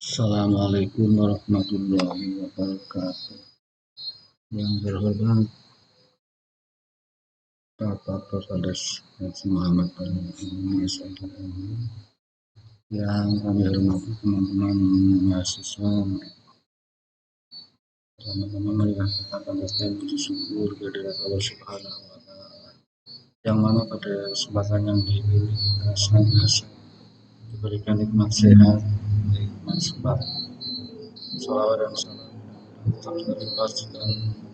Assalamualaikum warahmatullahi wabarakatuh. Yang terhormat Bapak Profesor Haji Muhammad yang kami hormati teman-teman mahasiswa, sama-sama marilah kita panjatkan puji syukur kehadirat Allah Subhanahu wa Ta'ala, yang mana pada kesempatan yang ini kita senantiasa diberikan nikmat sehat, nikmat sempat, salawat dan salam tetap terlimpah dan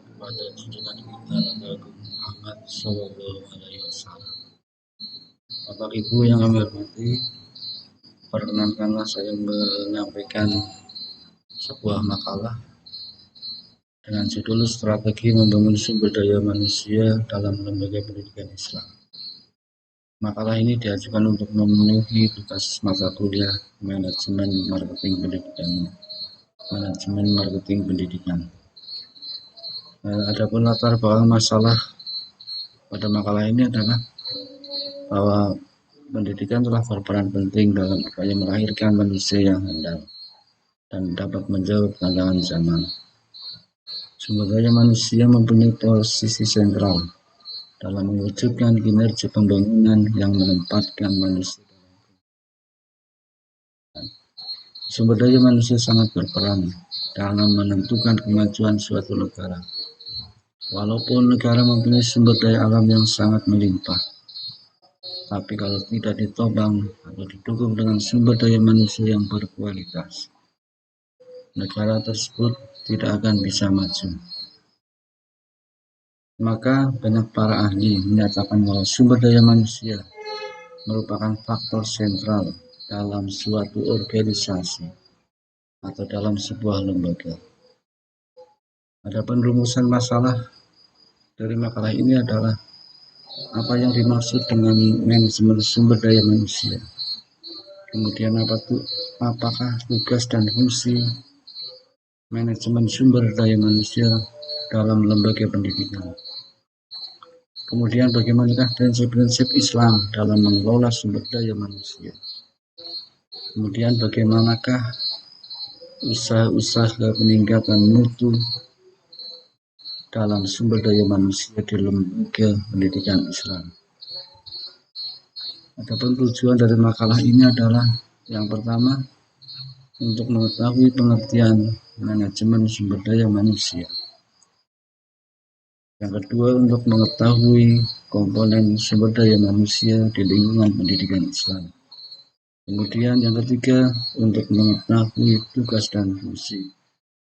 kepada junjungan kita Nabi Agung Muhammad Sallallahu Alaihi Wasallam. Bapak Ibu yang kami hormati, perkenankanlah saya menyampaikan sebuah makalah dengan judul Strategi Membangun Sumber Daya Manusia dalam Lembaga Pendidikan Islam. Makalah ini diajukan untuk memenuhi tugas mata kuliah Manajemen Marketing Pendidikan. Adapun latar belakang masalah pada makalah ini adalah bahwa pendidikan telah berperan penting dalam upaya melahirkan manusia yang handal dan dapat menjawab tantangan zaman. Sumber daya manusia mempunyai posisi sentral dalam mewujudkan kinerja pembangunan yang menempatkan manusia. Sumber daya manusia sangat berperan dalam menentukan kemajuan suatu negara. Walaupun negara mempunyai sumber daya alam yang sangat melimpah, tapi kalau tidak ditopang atau didukung dengan sumber daya manusia yang berkualitas, negara tersebut tidak akan bisa maju. Maka banyak para ahli menyatakan bahwa sumber daya manusia merupakan faktor sentral dalam suatu organisasi atau dalam sebuah lembaga. Adapun rumusan masalah dari makalah ini adalah apa yang dimaksud dengan manajemen sumber daya manusia. Kemudian apakah tugas dan fungsi manajemen sumber daya manusia dalam lembaga pendidikan. Kemudian bagaimanakah prinsip-prinsip Islam dalam mengelola sumber daya manusia. Kemudian bagaimanakah usaha-usaha peningkatan mutu dalam sumber daya manusia di lembaga pendidikan Islam. Adapun tujuan dari makalah ini adalah yang pertama, untuk mengetahui pengertian manajemen sumber daya manusia. Yang kedua, untuk mengetahui komponen sumber daya manusia di lingkungan pendidikan Islam. Kemudian yang ketiga, untuk mengetahui tugas dan fungsi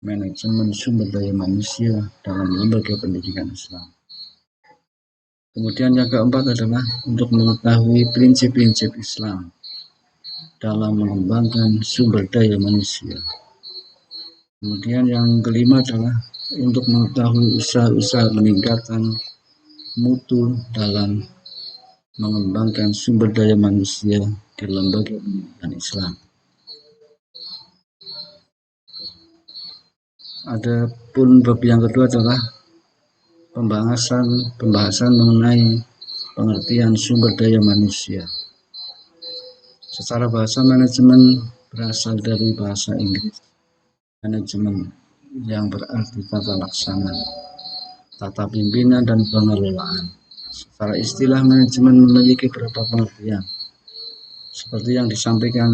manajemen sumber daya manusia dalam lembaga pendidikan Islam. Kemudian yang keempat adalah untuk mengetahui prinsip-prinsip Islam dalam mengembangkan sumber daya manusia. Kemudian yang kelima adalah untuk mengetahui usaha-usaha meningkatkan mutu dalam mengembangkan sumber daya manusia di lembaga pendidikan Islam. Adapun bab yang kedua adalah pembahasan mengenai pengertian sumber daya manusia. Secara bahasa, manajemen berasal dari bahasa Inggris manajemen, yang berarti tata laksana, tata pimpinan dan pengelolaan. Secara istilah, manajemen memiliki beberapa pengertian seperti yang disampaikan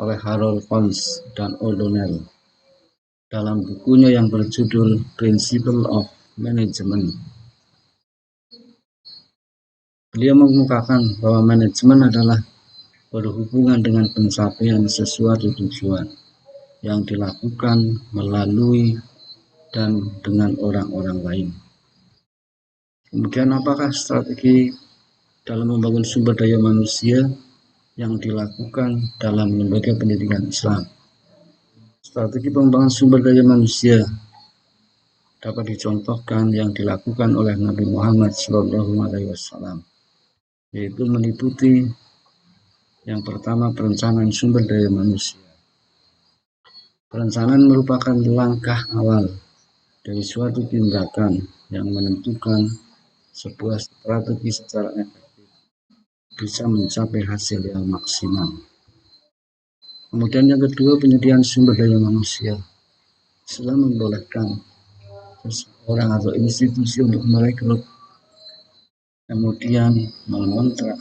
oleh Harold Pons dan O'Donnell dalam bukunya yang berjudul Principle of Management. Beliau mengemukakan bahwa manajemen adalah berhubungan dengan pencapaian sesuatu tujuan yang dilakukan melalui dan dengan orang-orang lain. Kemudian apakah strategi dalam membangun sumber daya manusia yang dilakukan dalam lembaga pendidikan Islam? Strategi pengembangan sumber daya manusia dapat dicontohkan yang dilakukan oleh Nabi Muhammad SAW, yaitu meliputi yang pertama, perencanaan sumber daya manusia. Perencanaan merupakan langkah awal dari suatu tindakan yang menentukan sebuah strategi secara efektif bisa mencapai hasil yang maksimal. Kemudian yang kedua, penyediaan sumber daya manusia. Islam membolehkan seseorang atau institusi untuk merekrut, kemudian mengontrak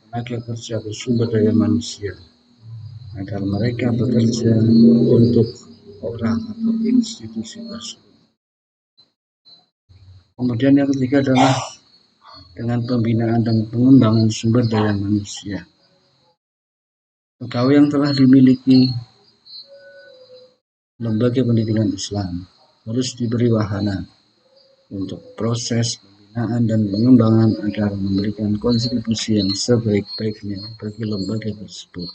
tenaga kerja atau sumber daya manusia agar mereka bekerja untuk orang atau institusi tersebut. Kemudian yang ketiga adalah dengan pembinaan dan pengembangan sumber daya manusia. Pegawai yang telah dimiliki lembaga pendidikan Islam harus diberi wahana untuk proses pembinaan dan pengembangan agar memberikan kontribusi yang sebaik-baiknya bagi lembaga tersebut.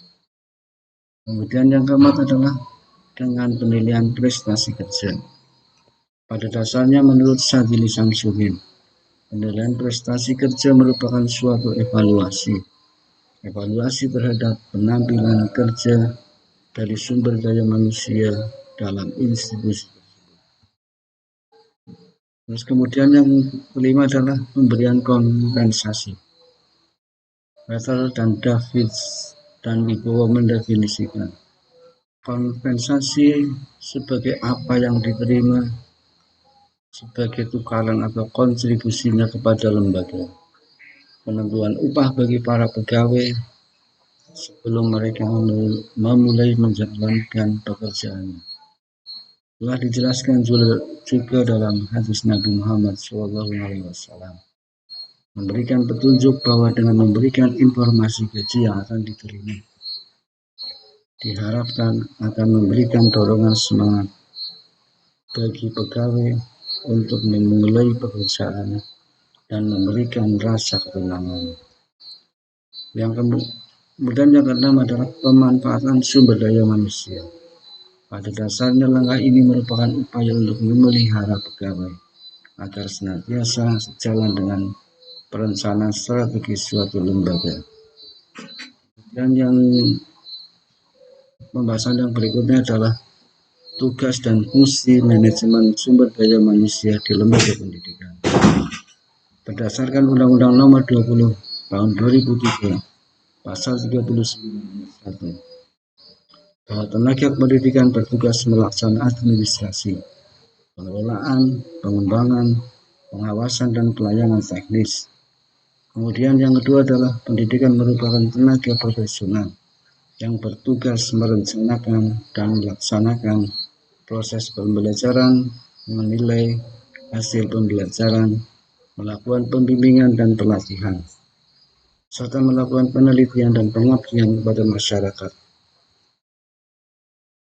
Kemudian yang keempat adalah dengan penilaian prestasi kerja. Pada dasarnya menurut Syadzili Samsudin, penilaian prestasi kerja merupakan suatu evaluasi terhadap penampilan kerja dari sumber daya manusia dalam institusi. Terus kemudian yang kelima adalah pemberian kompensasi. Rather dan Davids dan Wibowo mendefinisikan kompensasi sebagai apa yang diterima sebagai tukaran atau kontribusinya kepada lembaga. Penentuan upah bagi para pegawai sebelum mereka memulai menjalankan pekerjaannya. Telah dijelaskan juga dalam hadis Nabi Muhammad SAW, memberikan petunjuk bahwa dengan memberikan informasi gaji yang akan diterima, diharapkan akan memberikan dorongan semangat bagi pegawai untuk memulai pekerjaan dan memberikan rasa ketenangan. Yang kemudian yang keenam adalah pemanfaatan sumber daya manusia. Pada dasarnya langkah ini merupakan upaya untuk memelihara pegawai agar senantiasa sejalan dengan perencanaan strategis suatu lembaga. Dan yang pembahasan yang berikutnya adalah tugas dan fungsi manajemen sumber daya manusia di lembaga pendidikan. Berdasarkan Undang-Undang Nomor 20 Tahun 2003, Pasal 39 ayat 1, bahwa tenaga pendidikan bertugas melaksanakan administrasi, pengelolaan, pengembangan, pengawasan, dan pelayanan teknis. Kemudian yang kedua adalah pendidikan merupakan tenaga profesional yang bertugas merencanakan dan melaksanakan proses pembelajaran, menilai hasil pembelajaran, melakukan pembimbingan dan pelatihan, serta melakukan penelitian dan pengabdian kepada masyarakat.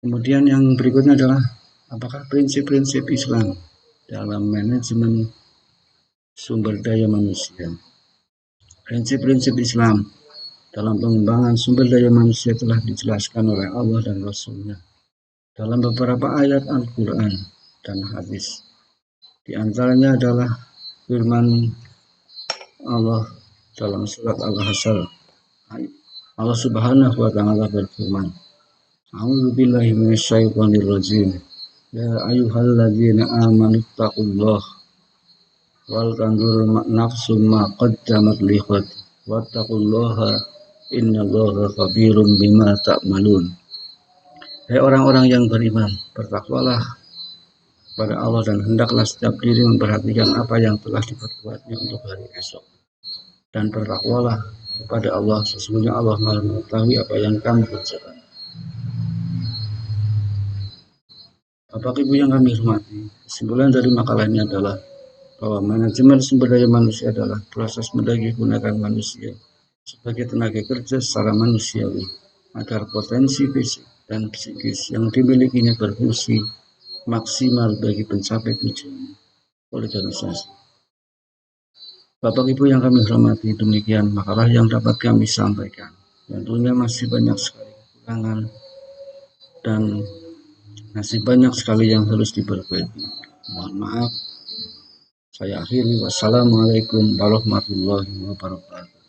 Kemudian yang berikutnya adalah apakah prinsip-prinsip Islam dalam manajemen sumber daya manusia. Prinsip-prinsip Islam dalam pengembangan sumber daya manusia telah dijelaskan oleh Allah dan Rasul-Nya dalam beberapa ayat Al-Quran dan hadis. Di antaranya adalah firman Allah dalam surat Al-Hasyr. Allah Subhanahu wa Ta'ala berfirman, A'udzu billahi minasyaitonir rajim. Ya ayyuhalladzina amanu taqullaha wal tanzur nafsum ma qaddamat lighad wattaqullaha innallaha khabirum bima ta'malun. Hai orang-orang yang beriman, bertakwalah kepada Allah dan hendaklah setiap diri memperhatikan apa yang telah diperbuatnya untuk hari esok. Dan bertakwalah kepada Allah, sesungguhnya Allah Maha mengetahui apa yang kamu kerjakan. Bapak Ibu yang kami hormati, kesimpulan dari makalah ini adalah bahwa manajemen sumber daya manusia adalah proses mendagigunakan manusia sebagai tenaga kerja secara manusiawi agar potensi fisik dan psikis yang dimilikinya berfungsi maksimal bagi pencapai tujuan organisasi. Bapak Ibu yang kami hormati, demikian makalah yang dapat kami sampaikan. Tentunya masih banyak sekali kekurangan dan masih banyak sekali yang harus diperbaiki. Mohon maaf. Saya akhiri. Wassalamualaikum warahmatullahi wabarakatuh.